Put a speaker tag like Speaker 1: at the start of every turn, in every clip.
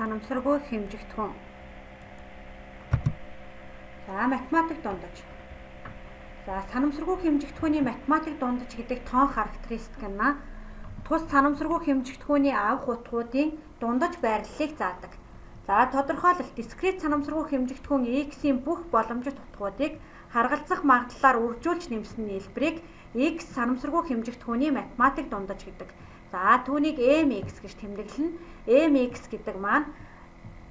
Speaker 1: Санамсаргүй хэмжигдэхүүн. За математик дундаж. За санамсаргүй хэмжигдэхүүний математик дундаж гэдэг тоон характеристик нь тус санамсаргүй хэмжигдэхүүний авах утгуудын дундаж байрлалыг заадаг. За тодорхойлолт дискрет санамсаргүй хэмжигдэхүүн x-ийн бүх боломжит утгуудыг харгалзах магадлалаар үржүүлж нэмсэн нийлбэрийг x санамсаргүй хэмжигдэхүүний математик дундаж гэдэг. За түүнийг mx гэж тэмдэглэнэ. mx гэдэг маань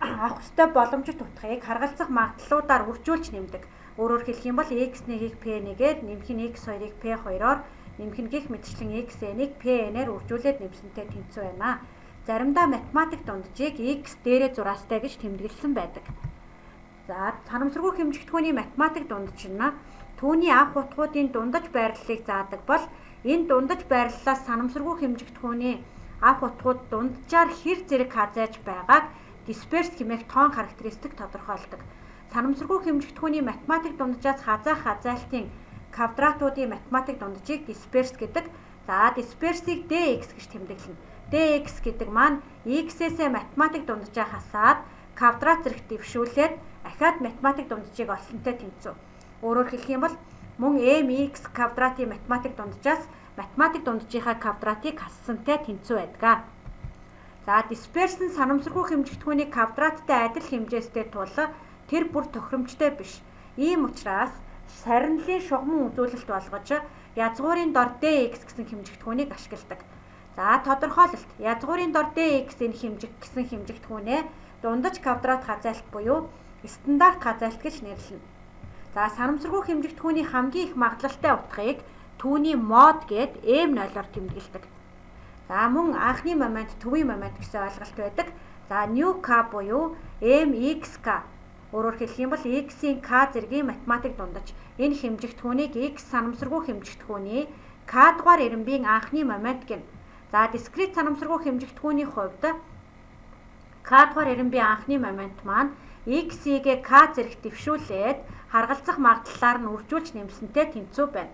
Speaker 1: авах ёстой боломжит утгыг харгалзах магадлалуудаар үржүүлж нэмдэг. Өөрөөр хэлэх юм бол x1-ийг p1-ээр, нэмэх нь x2-ыг p2-оор, нэмэх нь гих мэтчлэн xn-ийг pn-ээр үржүүлээд нэмсэнтэй тэнцүү байна. Заримдаа математик дунджийг x дээрээ зураастай гэж тэмдэглэсэн байдаг. За санамсаргүй хэмжигдэхүүний математик дундаж нь түүний авах утгуудын дундаж байрлалыг заадаг бол энэ дундаж байрлалаас санамсаргүй хэмжигдэхүүний авах утгууд дунджаар хэр зэрэг хазайж байгааг дисперс хэмээх тоон характеристик тодорхойлдог. Санамсаргүй хэмжигдэхүүний математик дунджаас хазайх хазайлтын квадратуудын математик дунджийг дисперс гэдэг. За дисперсийг dx гэж тэмдэглэнэ. dx гэдэг маань x-ээс математик дунджаа хасаад квадрат зэрэг дэвшүүлээд ахаад математик дунджийг олсонтой тэнцүү. Өөрөөр хэлэх юм бол мөн mx квадратын математик дунджаас математик дунджийнхаа квадратыг хассантай тэнцүү байдаг. За дисперс нь санамсаргүй хэмжигдэхүүний квадраттай адил хэмжээстэй тул тэр бүр тохиромжтой биш. Ийм учраас сарнилын шугамн үзүүлэлт болгож язгуурын дор dx гэсэн хэмжигдэхүүнийг ашигладаг. За тодорхойлолт язгуурын дор dx-ийн гэсэн хэмжигдэхүүнээ дундаж квадрат хазайлт буюу стандарт хазайлт гэж нэрлэнэ. За санамсаргүй хэмжигдэхүүний хамгийн их магадлалтай утгыг түүний мод гээд m0-оор тэмдэглэдэг. За мөн анхны момент төвийн момент гэсэн ойлголт байдаг. За new k буюу mxk. Өөрөөр хэлэх юм бол x-ийн k зэргийн математик дундаж энэ хэмжигдэхүүнийг x санамсаргүй хэмжигдэхүүний k дугаар ирэмбийн анхны момент гэнэ. За дискрет санамсаргүй хэмжигдэхүүний хувьд k дугаар ирэмбийн анхны момент маань x-ийг k зэрэг дэвшүүлээд харгалзах магадлалаар нь үржүүлж нэмсэнтэй тэнцүү байна.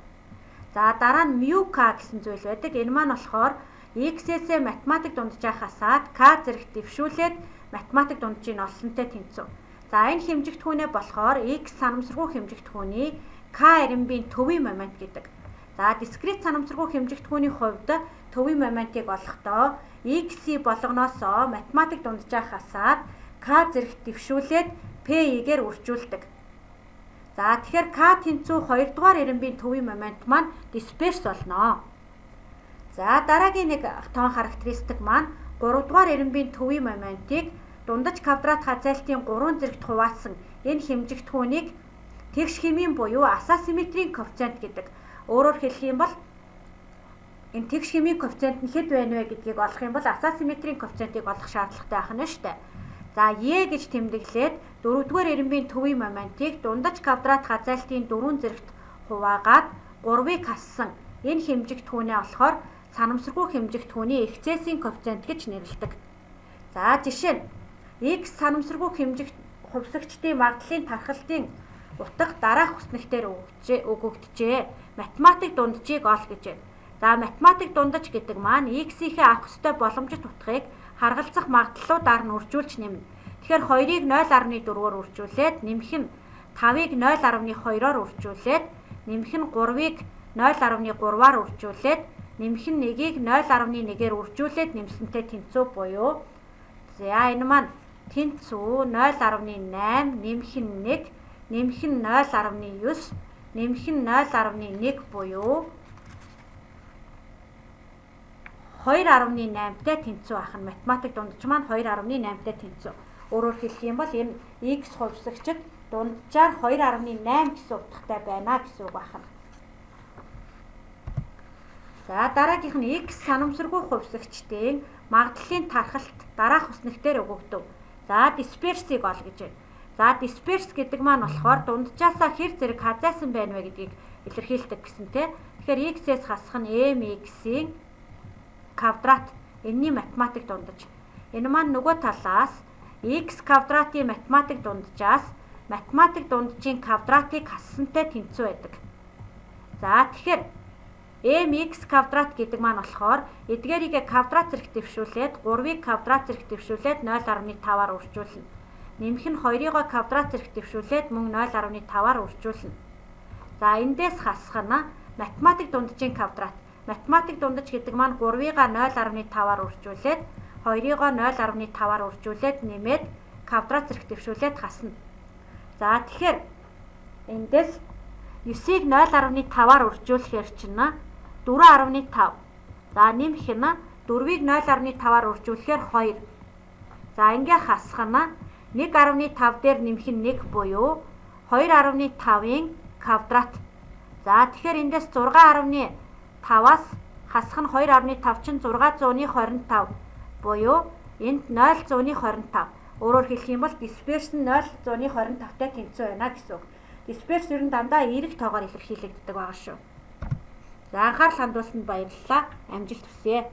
Speaker 1: За дараа нь μk гэсэн зүйл байдаг. Энэ маань болохоор x-ээс математик дунджаа хасаад k зэрэг дэвшүүлээд математик дунджийг олсонтой тэнцүү. За энэ хэмжигдэхүүнээ болохоор x санамсаргүй хэмжигдэхүүний k ирэмбийн төвийн момент гэдэг. За дискрет санамсаргүй хэмжигдэхүүний хувьд төвийн моментыг олохдоо x болгоноос математик дунджаа хасаад k зэрэг дэвшүүлээд p-гээр үржүүлдэг. За тэгэхээр k тэнцүү 2 дугаар ирэмбийн төвийн момент маань дисперс болно. За дараагийн нэг тоон характеристик маань 3 дугаар ирэмбийн төвийн моментыг дундаж квадрат хазайлтын 3 зэрэгт хуваасан энэ хэмжигдэхүүнийг тэгш хэмийн буюу асасимметрийн коэффициент гэдэг. Өөрөөр хэлэх юм бол энэ тэгш хэмийн коэффициент нь хэд байна вэ гэдгийг олох юм бол асасимметрийн коэффициентийг олох шаардлагатай байх нь шүү дээ. За e гэж тэмдэглээд 4 дугаар ирэмбийн төвийн моментыг дундаж квадрат хазайлтын 4 зэрэгт хуваагаад 3-ыг хассан энэ хэмжигдэхүүнээ олохоор санамсаргүй хэмжигдэхүүний эксцессийн коэффициент гэж нэрлэдэг. За жишээ нь x санамсаргүй хувьсагчдын магадлалын тархалтын утга дараах хүснэгтээр өгөгдөжээ. Математик дунджийг ол гэж байна. За математик дундаж гэдэг маань x-ийнхээ авах ёстой боломжит утгыг харгалзах магадлалуудаар нь үржүүлж нэмнэ. Тэгэхээр 2-ыг 0.4-оор үржүүлээд нэмэх нь 5-ыг 0.2-оор үржүүлээд нэмэх нь 3-ыг 0.3-аар үржүүлээд нэмэх нь 1-ийг 0.1-ээр үржүүлээд нэмсэнтэй тэнцүү буюу за энэ маань тэнцүү 0.8 нэмэх нь 1 нэмэх нь 0.9 нэмэх нь 0.1 буюу 2.8-тай тэнцүү ах нь математик дундаж маань 2.8-тай тэнцүү. Өөрөөр хэлэх юм бол энэ x хувьсагчд дунджаар 2.8 гэсэн утгатай байна гэсэн үг байна. За дараагийнх нь x санамсаргүй хувьсагчдын магадлалын тархалт дараах хүснэгтээр өгөгдөв. За дисперсийг ол гэж байна. За дисперс гэдэг маань болохоор дунджаасаа хэр зэрэг хазайсан байна вэ гэдгийг илэрхийлдэг гэсэнтэй. Тэгэхээр x-ээс хасах нь mx-ийн квадрат энэний математик дундаж. Энэ маань нөгөө талаас x квадратын математик дунджаас математик дунджийн квадратыг хассантай тэнцүү байдаг. За тэгэхээр mx квадрат гэдэг маань болохоор эдгээрийг квадрат зэрэг дэвшүүлээд 3-ыг квадрат зэрэг дэвшүүлээд 0.5-аар үржүүлнэ. Нэмэх нь 2-ыг квадрат зэрэг дэвшүүлээд мөн 0.5-аар үржүүлнэ. За эндээс хасах нь математик дунджийн квадрат. Математик дундаж гэдэг маань 3-ыг 0.5-аар үржүүлээд 2-ыг 0.5-аар үржүүлээд нэмээд квадрат зэрэг дэвшүүлээд хасна. За тэгэхээр эндээс 9-ыг 0.5-аар үржүүлэхээр чинь 4.5. За нэмэх нь 4-ыг 0.5-аар үржүүлэхээр 2. За ингээ хасах нь 1.5 дээр нэмэх нь 1 буюу 2.5-ын квадрат. За тэгэхээр эндээс 6.5-аас хасах нь 2.5 чинь 625 буюу энд 0.25. Өөрөөр хэлэх юм бол диспершн 0.25-тай тэнцүү байна гэсэн үг. Дисперс ер нь дандаа эерэг тоогоор илэрхийлэгддэг байгаа шүү. За анхаарал хандуулсанд баярлалаа. Амжилт хүсье.